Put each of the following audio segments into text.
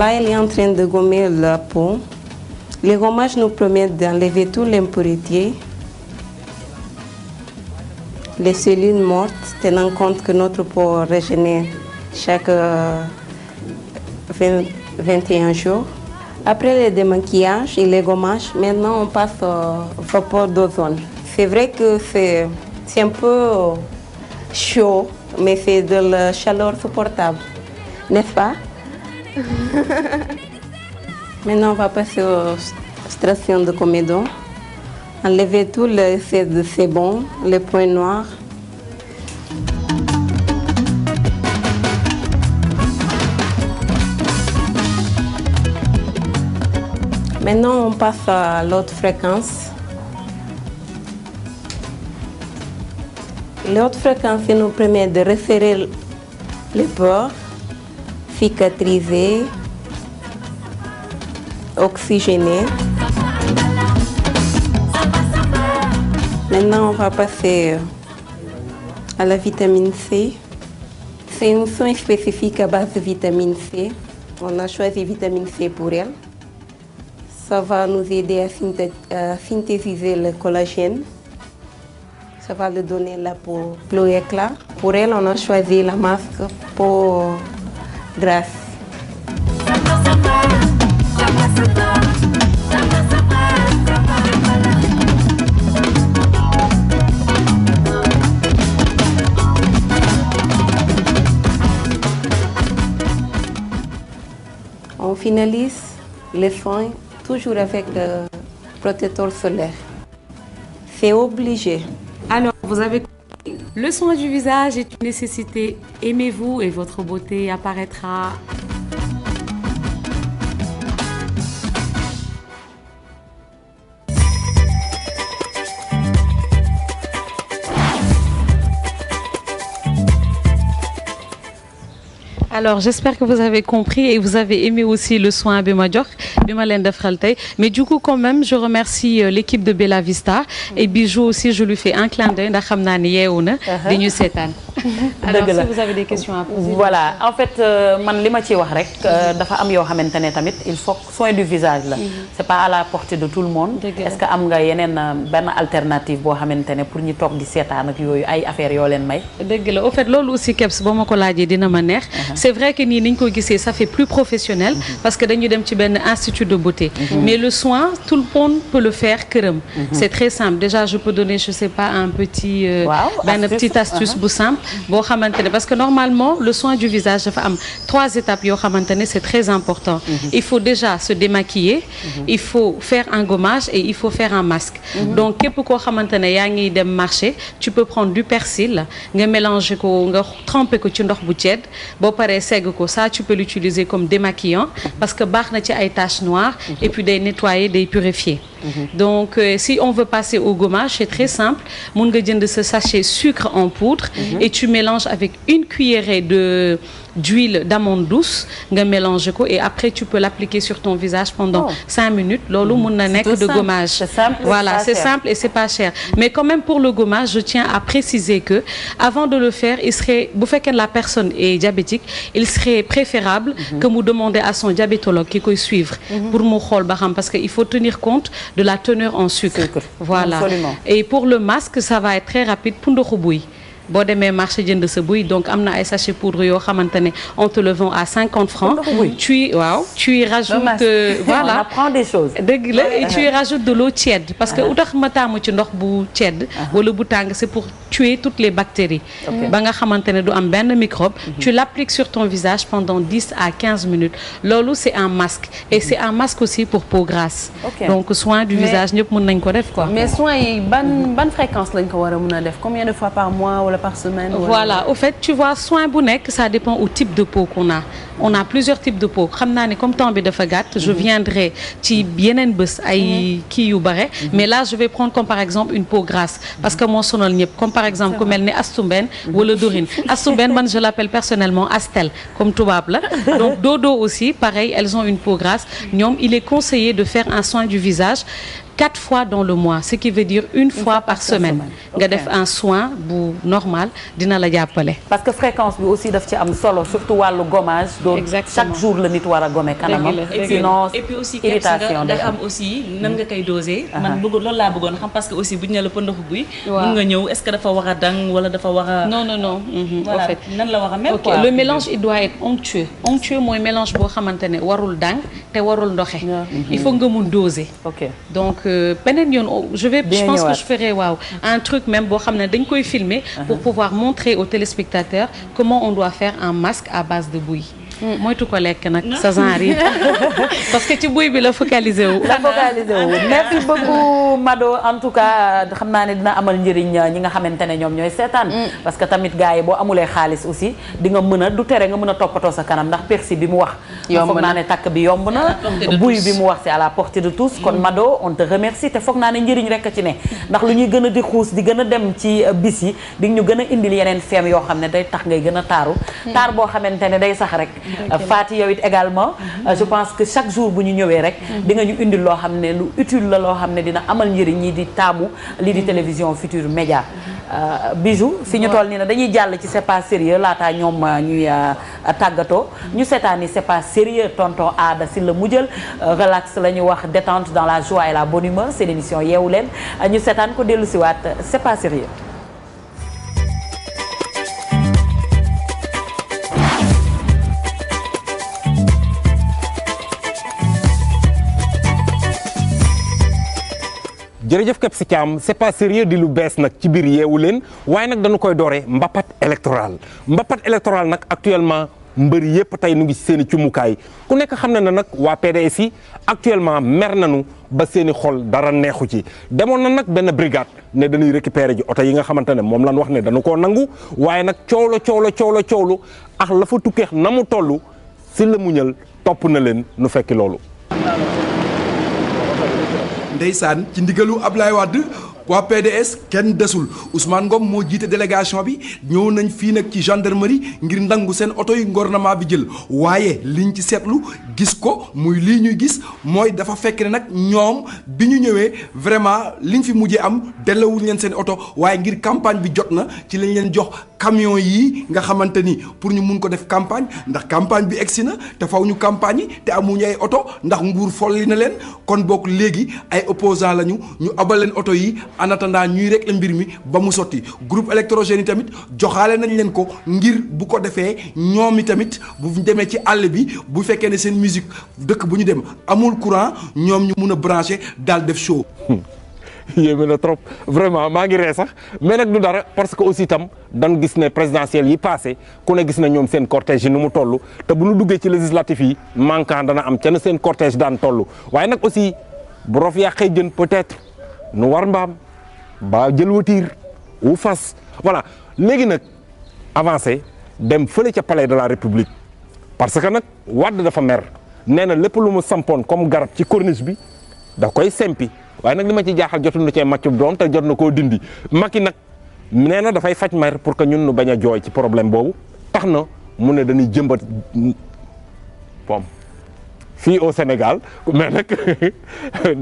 Là, elle est en train de gommer la peau. Les gommages nous permettent d'enlever toutes les impuretés, les cellules mortes, tenant compte que notre peau régénère chaque 21 jours. Après le démaquillage et les gommages, maintenant on passe au vapeur d'ozone. C'est vrai que c'est un peu chaud, mais c'est de la chaleur supportable, n'est-ce pas? Maintenant on va passer aux extractions de comédon. Enlever tous les excès de sébum, les points noirs. Maintenant, on passe à l'autre fréquence. L'autre fréquence nous permet de resserrer les pores, cicatriser, oxygéner. Maintenant, on va passer à la vitamine C. C'est une soin spécifique à base de vitamine C. On a choisi vitamine C pour elle. Ça va nous aider à synthétiser le collagène. Ça va lui donner la peau plus éclat. Pour elle, on a choisi la masque peau grasse. On finalise les soins toujours avec le protecteur solaire. C'est obligé. Alors, vous avez compris, le soin du visage est une nécessité. Aimez-vous et votre beauté apparaîtra. Alors, j'espère que vous avez compris et vous avez aimé aussi le soin Bima Diok, Bima len defal tay. Mais du coup, quand même, je remercie l'équipe de Bella Vista et Bijou aussi, je lui fais un clin d'œil ndax xam naa ne yeewu na dañu seetaan. Alors, si vous avez des questions à poser. Voilà, en fait, man li ma ci wax rek dafa am yoo xamante ne tamit il faut soin du visage la. C'est pas à la portée de tout le monde. Est-ce que am nga yeneen benn alternative boo xamante ne pour ñu toog di seetaan ak yooyu ay affaires yoo leen may. Dëgg la au fait loolu aussi Kebs ba ma ko laajee dina ma neex. C'est vrai que nii niñ ko gisee ça fait plus professionnel parce que dañu dem ci benn institut de beauté. Mais le soin tout le monde peut le faire këram. C'est très simple. Déjà je peux donner je sais pas un petit benn petite astuce bu simple boo xamante ne parce que normalement le soin du visage dafa am 3 étapes yoo xamante ne c'est très important. Il faut déjà se démaquiller, il faut faire un gommage et il faut faire un masque. Donc képp koo xamante ne yaa ngi dem marché tu peux prendre du persil nga mélanger ko nga tremper ko ci ndox bu tiède boo paree segg ko ça tu peux l'utiliser comme démaquillant parce que baax na ci ay taches noires et puis day nettoyer day purifier. Donc si on veut passer au gommage c'est très simple mun nga jënd sa sachet sucre en poudre et tu mélanges avec une cuillerée d'huile d'amande douce nga mélanger ko et après tu peux l'appliquer sur ton visage pendant 5 minutes loolu mun na nekk de gommage. C'est simple, voilà c'est simple et c'est pas cher mais quand même pour le gommage je tiens à préciser que avant de le faire il serait bu fekkee la personne est diabétique il serait préférable que mu demander à son diabétologue qui koy suivre pour mu xool ba xam parce que il faut tenir compte de la teneur en sucre. Voilà. Absolument. Et pour le masque ça va être très rapide pour ndoxu buy boo demee marché jënd sa buy donc am na ay sachet poudre yoo xamante ne on te le vend à 50 francs. tu y rajoutes voilà on apprend des choses. dëgg la et tu y rajoutes de l'eau tiède parce que utax ma taamu ci ndox bu tiède wala bu tàng c'est pour tuer toutes les bactéries ba nga xamante ne du am benn microbe tu l'appliques sur ton visage pendant 10 à 15 minutes loolu c'est un masque et c'est un masque aussi pour peau grasse. Donc soin du visage ñëpp mën nañ ko def quoi. Mais soin yi ban fréquence lañ ko war a mën a def combien de fois par mois wala par semaine. Voilà au fait tu vois soin bu nekk ça dépend au type de peau qu'on a. On a plusieurs types de peau xam naa ne comme temps bi dafa gàtt je viendrai ci yeneen bés ay kii yu bare mais là je vais prendre comme par exemple une peau grasse parce que moo sonal ñëpp comme par exemple ku mel ni Astou Mbène wala Dorine Astou Mbène man je l'appelle personnellement Astel comme tubaab la donc Dodo aussi pareil elles ont une peau grasse ñoom il est conseillé de faire un soin du visage 4 fois dans le mois ce qui veut dire une fois par semaine nga def un soin bu normal dina la jàppale. parce que fréquence bi aussi daf ci am solo surtout wàllu gommage. doon chaque jour la nit war a gommer kanamam. sinon et puis aussi irritation nga xam aussi nan nga koy doser. man loolu laa bëggoon xam parce que aussi bu ñu ne la pëndaxu buy. mun nga ñëw est-ce que dafa war a dang wala dafa war a. non. voilà en fait nan la war a mel quoi. le mélange il doit être onctueux mooy mélange boo xamante ne warul dang te warul ndoxe. il faut nga mun doser. donc beneen yoon je pense que je ferai un truc même boo xam ne dañ koy filmer pour pouvoir montrer aux téléspectateurs comment on doit faire un masque à base de bouillie. moytu ko lekk nag sa genre yi parce que ci buy bi la focaliser wu. merci beaucoup Mado en tout cas xam naa ne dina amal njëriñ ñi nga xamante ne ñoom ñooy seetaan. parce que tamit gars yi boo amulee xaalis aussi di nga mën a du tere nga mën a toppatoo sa kanam ndax persil bi mu wax. foog naa ne takk bi yomb na. buy bi mu wax c'est à la portée de tous. kon Mado on te remercie te foog naa ne njëriñ rek a ci ne ndax lu ñuy gën a di xuus di gën a dem ci bis yi di ñu gën a indil yeneen feem yoo xam ne day tax ngay gën a taaru. taar boo xamante ne day sax rek. Fati yow it également je pense que chaque jour bu ñu ñëwee rek di nga ñu indil loo xam ne lu utile la loo xam ne dina amal njëriñ ñi di taamu lii di télévision Futurs Médias. Bijou fi ñu toll nii na dañuy jàll ci c'est pas sérieux laataa ñoom ñuy tàggatoo ñu seetaani c'est pas sérieux tonton Aada si la mujjël relax la ñu wax détente dans la joie et la bonne humeur c'est l'émission Yeewu Leen ñu seetaan ko dellu si waat c'est pas sérieux. jërëjëf Kep si Thiam c'est pas sérieux di lu bees nag ci biir Yeewu Leen waaye nag dañu koy dooree mbapat électoral nag actuellement mbër yëpp tey nu ngi ci seen i cumukaay ku nekk xam na ne nag waa PDS yi actuellement mer nañu ba seen i xol dara neexu ci demoon na nag benn brigade ne dañuy récupérer ji oto yi nga xamante ne moom lan wax ne dañu koo nangu waaye nag coowlu ak la fa tukkeex na mu toll si la muñal topp na leen nu fekki loolu. ndeysaan ci ndigalu Ablaye Wade waa PDS kenn desul Ousmane Ngom moo jiite délégation bi ñëw nañ fii nag ci gendarmerie ngir ndangu seen oto yi gouvernement bi jël waaye liñ ci seetlu gis ko muy lii ñuy gis mooy dafa fekk ne nag ñoom bi ñu ñëwee vraiment liñ fi mujjee am dellawuñ leen seen oto waaye ngir campagne bi jot na ci lañ leen jox camion yi nga xamante ni pour ñu mun ko def campagne ndax campagne bi egsi na te faw ñu campagne yi te amuñu ay oto ndax nguur folli na leen kon bokk léegi ay opposant lañu ñu abal leen oto yi en attendant ñuy rek mbir mi ba mu sotti groupe électrogène yi tamit joxaale nañ leen ko ngir bu ko defee ñoom i tamit bu demee ci àll bi bu fekkee ne seen musique dëkk bu ñu dem amul courant ñoom ñu mun a branché daal def show. yéeme na trop vraiment maa ngi ree sax mais nag du dara parce que aussi itam dañ gis ne présidentielles yi passé ku ne gis na ñoom seen cortège yi nu mu toll te bu ñu duggee ci législatif yi manquant dana am ca na seen cortège daan toll waaye nag aussi bu rof yàqee jën peut-être nu war mbaam ba jël watiir ou fas voilà léegi nag avancé dem fële ca palais de la république parce que nag Wade dafa mer nee na lépp lu mu sampoon comme garab ci corniche bi da koy sempi waaye nag li ma ci jaaxal jotul na cee màccub doom te jot na koo dindi Macky nag nee na dafay faj mer pour que ñun nu bañ a jooy ci problème boobu tax na mu ne dañuy jëmbat pomme fii au Sénégal mais nag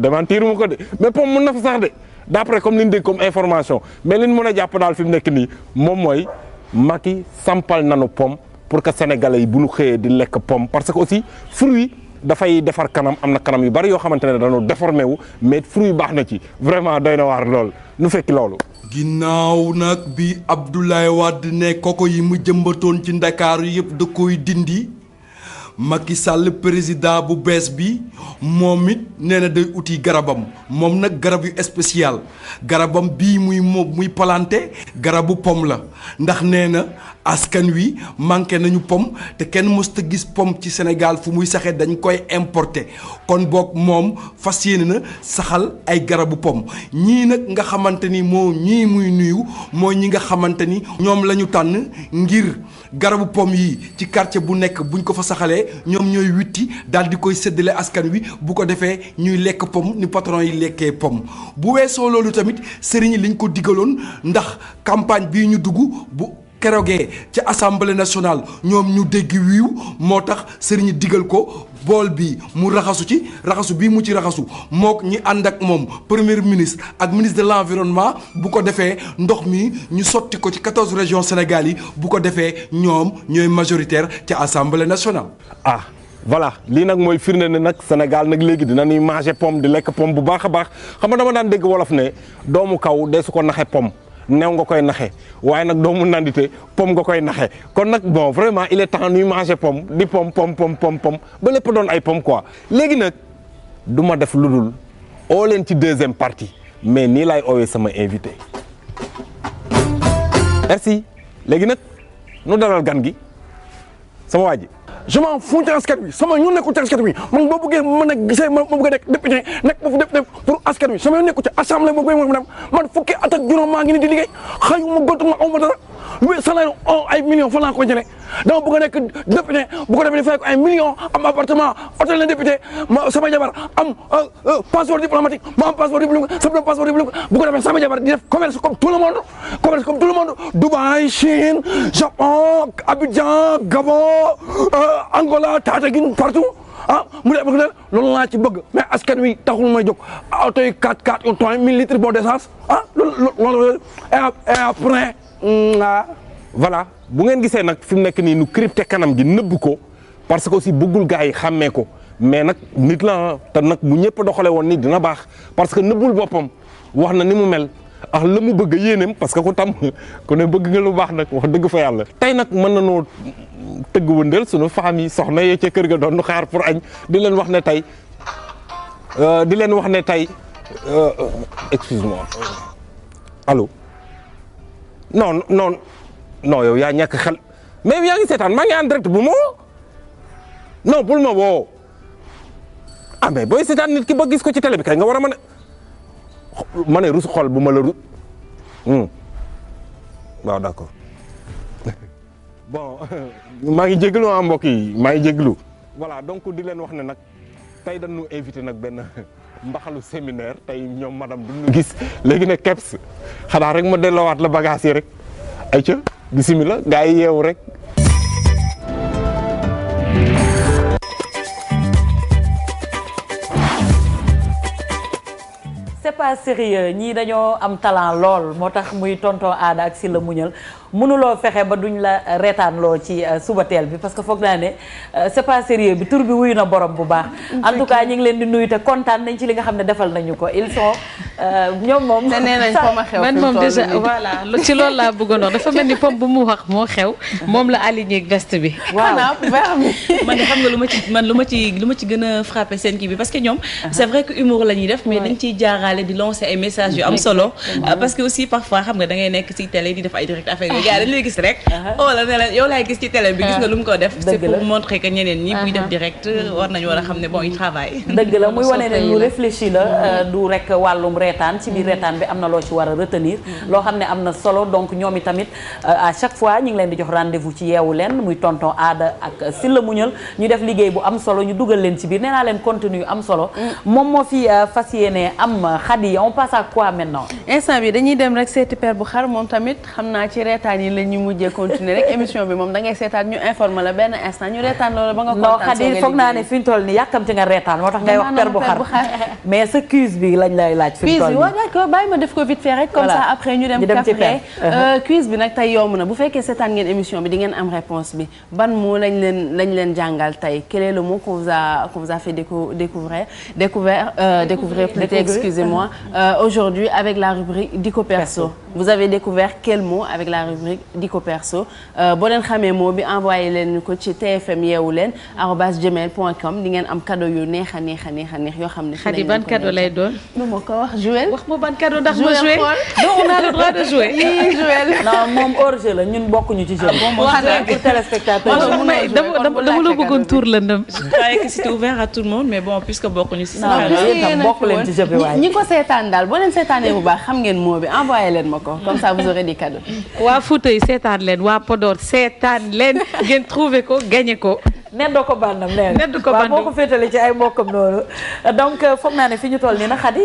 démentir mu ko de mais pomme mun na fa sax de d'après comme li ñu dégg comme information mais li ñu mën a jàpp daal fi mu nekk nii moom mooy Macky sampal nanu pomme pour que sénégalais yi bu ñu xëyee di lekk pomme parce que aussi fruit dafay defar kanam am na kanam yu bari yoo xamante ne dañoo déformé wu mais fruit baax na ci vraiment doy na waar lool nu fekki loolu. ginnaaw nag bi Abdoulaye Wade ne koko yi mu jëmbatoon ci Ndakaaru yëpp da koy dindi Macky Sall président bu bees bi moom it nee na day uti garabam moom nag garab yu spécial garabam bii muy planté garabu pomme la ndax nee na askan wi manqué nañu pomme te kenn mësta gis pomme ci Sénégal fu muy saxee dañ koy importer kon boog moom fas yéene na saxal ay garabu pomme ñii nag nga xamante ni ñii muy nuyu mooy ñi nga xamante ni ñoom la ñu tànn ngir garabu pomme yi ci quartier bu nekk buñ ko fa saxalee ñoom ñooy witti daal di koy séddale askan wi bu ko defee ñuy lekk pomme ni patron yi lekkee pomme bu weesoo loolu tamit sëriñ liñ ko digaloon ndax campagne bii ñu dugg bu keroogee ca assemblée nationale ñoom ñu dégg wiiw moo tax sëriñ digal ko bool bi mu raxasu bii mu ci raxasu mook ñi ànd ak moom premier ministre ak ministre de l'environnement bu ko defee ndox mi ñu sotti ko ci 14 régions Sénégal yi bu ko defee ñoom ñooy majoritaire ca assemblée nationale. ah voilà lii nag mooy firnde ne nag Sénégal nag léegi dina ñuy manger pomme di lekk pomme bu baax a baax xam nga dama daan dégg wolof ne doomu kaw dee su ko naxe pomme new nga koy naxe waaye nag doomu nandite pomme nga koy naxe kon nag bon vraiment il est temps ñuy manger pomme di pomme ba lépp doon ay pomme quoi léegi nag du ma def lu dul oo leen ci deuxième partie mais nii laay oowee sama invité merci léegi nag nu dalal gan gi sama waa ji je m'en fous ci askan wi sama ñu nekkul ci askan wi man boo bëggee mën a gisee ma bëgg a nekk député nekk foofu def pour askan wi sama ñu nekkul ci assemblée boobu man fukki at ak juróom maa ngi ni di liggéey xëyuma gontuma awma dara salaire ay millions fa laa ko jëlee dama bëgg a nekk député bu ko defee fay ko ay millions am appartement hôtel na député ma sama jabar am passeport diplomatique ma am passeport diplomatique sama passeport diplomatique bu ko defee sama jabar di def commerce comme tout le monde Dubaï Chine Japon Abidjan Gabon Angola Tataguine partout mu def bëgg loolu laa ci bëgg mais askan wi taxul may jóg oto yi 4x4 yu 1000 litres bon d'essence loolu et après voilà bu ngeen gisee nag fi mu nekk nii nu crypté kanam gi nëbb ko parce que aussi bëggul gars yi xàmmee ko mais nag nit la te nag bu ñëpp doxale woon ni dina baax parce que nëbbul boppam wax na ni mu mel ak la mu bëgg yéeneem parce que ku tam ku ne bëgg nga lu baax nag wax dëgg fa yàlla. tey nag mën na noo tëgg wëndeel sunu famille soxna yee ca kër ga doon nu xaar pour añ di leen wax ne tey excuse-moi allô non yow yaa ñàkk xel mais yaa ngi seetaan maa ngi en direct bu ma woo non bul ma woo ah mais booy seetaan nit ki ba gis ko ci télé bi kay nga war a mën a rus xol bu ma la rus waaw d'accord bon maa ngi jégalu mbokk yi maa ngi jégalu voilà donc di leen wax ne nag tey dañu invité nag benn mbaxalu séminaire tey ñoom madame duñu gis léegi nag keps xanaa rek ma delloowaat la bagage yi rek ay ca bismillah gaa yi yeewu rek c'est pas sérieux ñii dañoo am talent lool moo tax muy tonton Aada ak Sylla Muñal mënuloo fexe ba duñ la reetaanloo ci suba teel bi parce que foog naa ne c'est pas sérieux bi tur bi wuyu na borom bu baax en tout cas ñu ngi leen di nuyu te kontaan nañ ci li nga xam ne defal nañu ko ils sont ñoom moom te nee nañ pom a xew man moom déjà voilà ci loolu laa bëggoon wax dafa mel ni pom bu mu wax moo xew moom la aligné ak veste bi waaw man xam nga lu ma ci gën a frappé seen kii bi parce que ñoom c'est vrai que humour la ñuy def mais dañ ciy jaaraale di lancer ay messages yu am solo parce que aussi parfois xam nga da ngay nekk ci télé di def ay direct affaire yi gars dañ lay gis rek la ne la yow laay gis ci télé bi gis nga lu mu ko def c'est pour montrer que ñeneen ñi buy def direct war nañu war a xam ne bon il travaille dëgg la muy wane ne lu réfléchi la du rek wàllum reetaan ci biir reetaan bi am na loo ci war a retenir loo xam ne am na solo donc ñoom itamit à chaque fois ñu ngi leen di jox rendez-vous ci yeewu leen muy tonton Aada ak Sylla Muñal ñu def liggéey bu am solo ñu dugal leen ci biir nee naa leen contenu am solo moom moo fi fas yéene am Khady on passe à quoi maintenant instant bi dañuy dem rek seeti père bu xar moom tamit xam naa ci reetaan yi la ñu mujjee continuer rek émission bi moom da ngay seetaan ñu informer la benn instant ñu reetaan loolu ba nga kontaan non Khady foog naa ne fi ñu toll ni yàkkamti nga reetaan moo tax ngay wax père bu xar mais sa quiz bi lañ lay laaj fi ñu toll nii waaw d'accord bàyyi ma def ko vite fait rek comme ça après ñu dem après quiz bi nag tey yomb na bu fekkee seetaan ngeen émission bi di ngeen am réponse bi ban mot lañ leen jàngal tey quel est le mot qu'on vous a fait découvrir plutôt excusez-moi aujourd'hui avec la rubrique Dico Perso vous avez découvert quel mot avec la rubrique Dico Perso boo leen xamee mot bi envoyé leen ko ci tfm yeewu leen @gmail.com di ngeen am cadeau yu neex yoo xam ne Khady ban cadeau lay doon nu ma ko wax jouer wax ma ban cadeau ndax ma jouer donc on a le droit de jouer non moom hors jeu la ñun bokkuñu ci jeu pour téléspectateur dama la bëggoon tour lëndëm je croyais que c'était ouvert à tout le monde mais bon puisque bokkuñu si bokk leen ci jeu bi waaye ñi ko seetaan daal boo leen seetaanee bu baax xam ngeen mot bi envoyé leen ma ko comme ça vous aurez des cadeaux waa Fouta yi seetaan leen waa Podor seetaan leen ngeen trouvé ko gagné ko neddoo ko bandam neddu ko bandam waaw boo ko féetale ci ay mbokkam noonu donc foog naa ne fi ñu toll nii nag Khady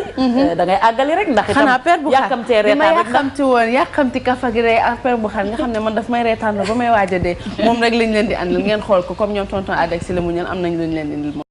da ngay àggali rek ndax itam xanaa père bu xar yàkkamtee reetaan ma yàkkamti woon yàkkamti kafa gi rey ak père bu xar nga xam ne man daf may reetaan ba may waaj a dee moom rek lañ leen di andil ngeen xool ko comme ñoom tonton Adek si la mu ñeen am nañ luñ leen indil